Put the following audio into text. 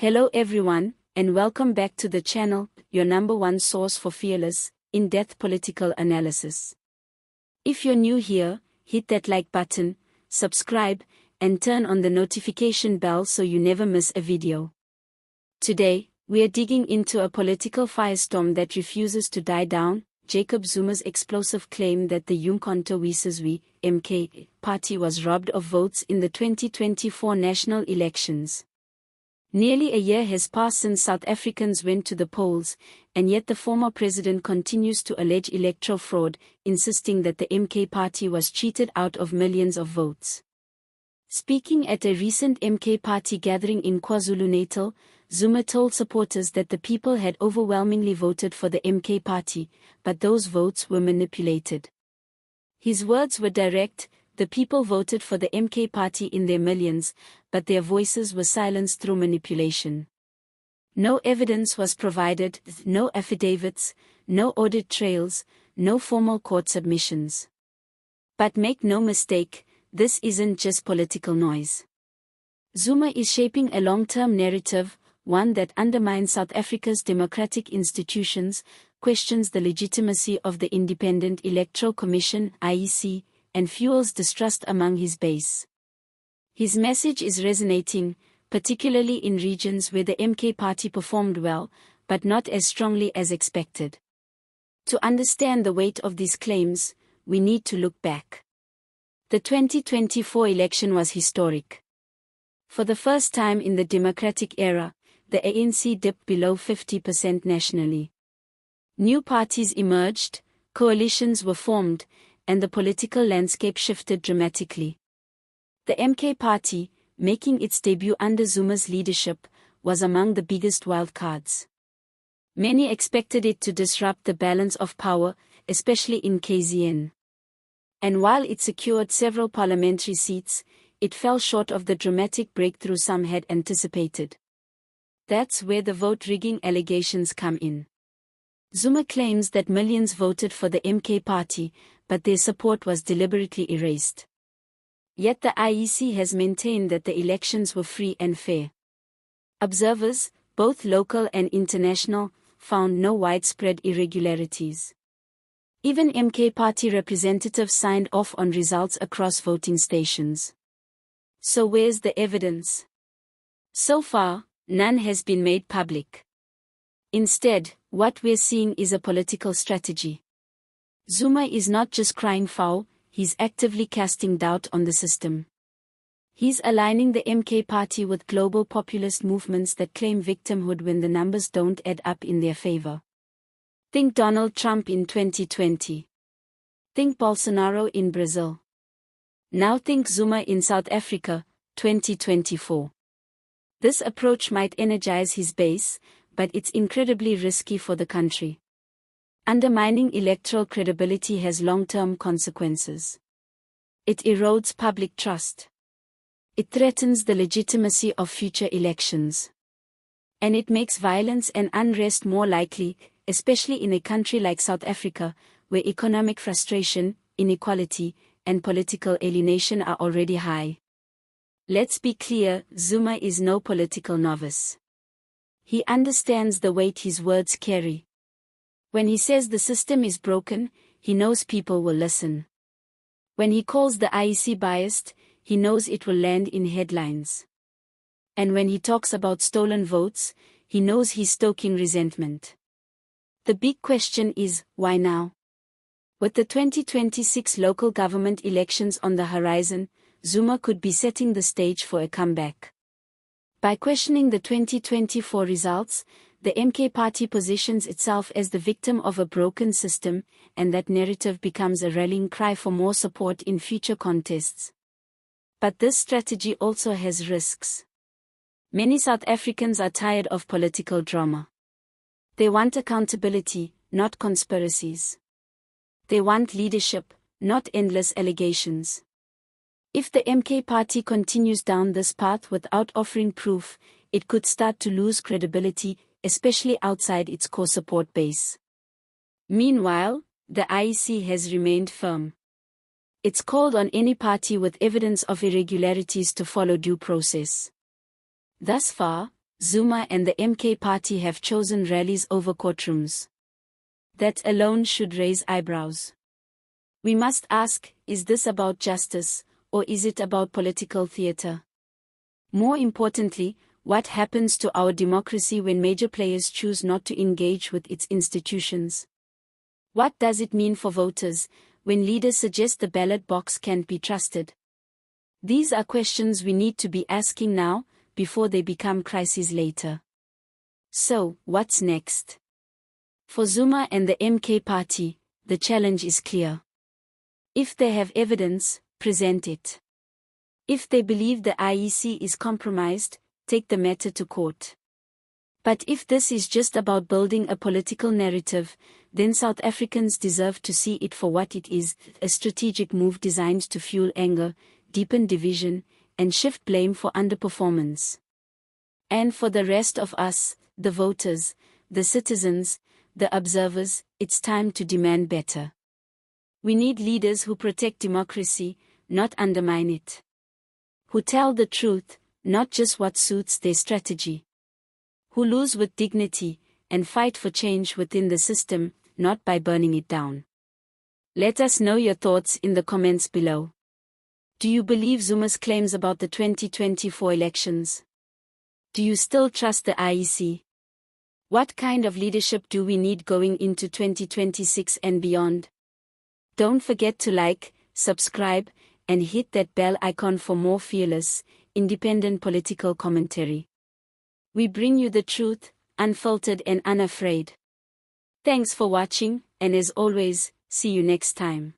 Hello everyone, and welcome back to the channel, your number one source for fearless, in-depth political analysis. If you're new here, hit that like button, subscribe, and turn on the notification bell so you never miss a video. Today, we are digging into a political firestorm that refuses to die down, Jacob Zuma's explosive claim that the Umkhonto we Sizwe, MK, party was robbed of votes in the 2024 national elections. Nearly a year has passed since South Africans went to the polls, and yet the former president continues to allege electoral fraud, insisting that the MK party was cheated out of millions of votes. Speaking at a recent MK party gathering in KwaZulu-Natal, Zuma told supporters that the people had overwhelmingly voted for the MK party, but those votes were manipulated. His words were direct: the people voted for the MK party in their millions, but their voices were silenced through manipulation. No evidence was provided, no affidavits, no audit trails, no formal court submissions. But make no mistake, this isn't just political noise. Zuma is shaping a long-term narrative, one that undermines South Africa's democratic institutions, questions the legitimacy of the Independent Electoral Commission (IEC), and fuels distrust among his base. His message is resonating, particularly in regions where the MK party performed well, but not as strongly as expected. To understand the weight of these claims, we need to look back. The 2024 election was historic. For the first time in the democratic era, the ANC dipped below 50% nationally. New parties emerged, coalitions were formed, and the political landscape shifted dramatically. The MK party, making its debut under Zuma's leadership, was among the biggest wildcards. Many expected it to disrupt the balance of power, especially in KZN. And while it secured several parliamentary seats, it fell short of the dramatic breakthrough some had anticipated. That's where the vote-rigging allegations come in. Zuma claims that millions voted for the MK party, but their support was deliberately erased. Yet the IEC has maintained that the elections were free and fair. Observers, both local and international, found no widespread irregularities. Even MK party representatives signed off on results across voting stations. So where's the evidence? So far, none has been made public. Instead, what we're seeing is a political strategy. Zuma is not just crying foul, he's actively casting doubt on the system. He's aligning the MK party with global populist movements that claim victimhood when the numbers don't add up in their favor. Think Donald Trump in 2020. Think Bolsonaro in Brazil. Now think Zuma in South Africa, 2024. This approach might energize his base, but it's incredibly risky for the country. Undermining electoral credibility has long-term consequences. It erodes public trust. It threatens the legitimacy of future elections. And it makes violence and unrest more likely, especially in a country like South Africa, where economic frustration, inequality, and political alienation are already high. Let's be clear, Zuma is no political novice. He understands the weight his words carry. When he says the system is broken, he knows people will listen. When he calls the IEC biased, he knows it will land in headlines. And when he talks about stolen votes, he knows he's stoking resentment. The big question is, why now? With the 2026 local government elections on the horizon, Zuma could be setting the stage for a comeback. By questioning the 2024 results, the MK party positions itself as the victim of a broken system, and that narrative becomes a rallying cry for more support in future contests. But this strategy also has risks. Many South Africans are tired of political drama. They want accountability, not conspiracies. They want leadership, not endless allegations. If the MK party continues down this path without offering proof, it could start to lose credibility, especially outside its core support base. Meanwhile, the IEC has remained firm. It's called on any party with evidence of irregularities to follow due process. Thus far, Zuma and the MK party have chosen rallies over courtrooms. That alone should raise eyebrows. We must ask, is this about justice, or is it about political theater? More importantly, what happens to our democracy when major players choose not to engage with its institutions? What does it mean for voters when leaders suggest the ballot box can't be trusted? These are questions we need to be asking now, before they become crises later. So, what's next? For Zuma and the MK party, the challenge is clear. If they have evidence, present it. If they believe the IEC is compromised, take the matter to court. But if this is just about building a political narrative, then South Africans deserve to see it for what it is, a strategic move designed to fuel anger, deepen division, and shift blame for underperformance. And for the rest of us, the voters, the citizens, the observers, it's time to demand better. We need leaders who protect democracy, not undermine it. Who tell the truth, not just what suits their strategy. Who lose with dignity, and fight for change within the system, not by burning it down. Let us know your thoughts in the comments below. Do you believe Zuma's claims about the 2024 elections? Do you still trust the IEC? What kind of leadership do we need going into 2026 and beyond? Don't forget to like, subscribe, and hit that bell icon for more fearless, independent political commentary. We bring you the truth, unfiltered and unafraid. Thanks for watching, and as always, see you next time.